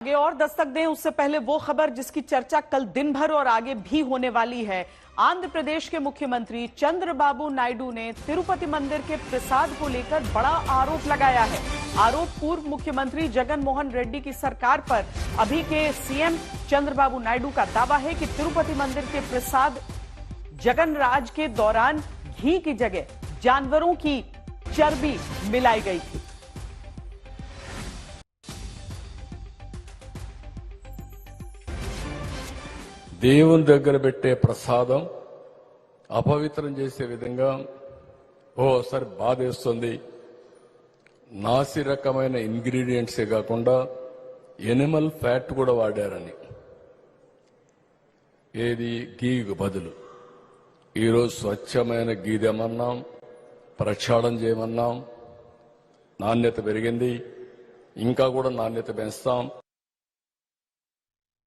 आगे और दस्तक दें उससे पहले वो खबर जिसकी चर्चा कल दिन भर और आगे भी होने वाली है। आंध्र प्रदेश के मुख्यमंत्री चंद्रबाबू नायडू ने तिरुपति मंदिर के प्रसाद को लेकर बड़ा आरोप लगाया है। आरोप पूर्व मुख्यमंत्री जगन मोहन रेड्डी की सरकार पर। अभी के सीएम चंद्रबाबू नायडू का दावा है कि तिरुपति मंदिर के प्रसाद जगन राज के दौरान घी की जगह जानवरों की चर्बी मिलाई गई थी। దేవుని దగ్గర పెట్టే ప్రసాదం అపవిత్రం చేసే విధంగా ఓసారి బాధేస్తుంది. నాసి రకమైన ఇంగ్రీడియంట్సే కాకుండా ఎనిమల్ ఫ్యాట్ కూడా వాడారని, ఏది గీకు బదులు. ఈరోజు స్వచ్ఛమైన గీ తెమన్నాం, ప్రక్షాళన చేయమన్నాం. నాణ్యత పెరిగింది, ఇంకా కూడా నాణ్యత పెంచుతాం.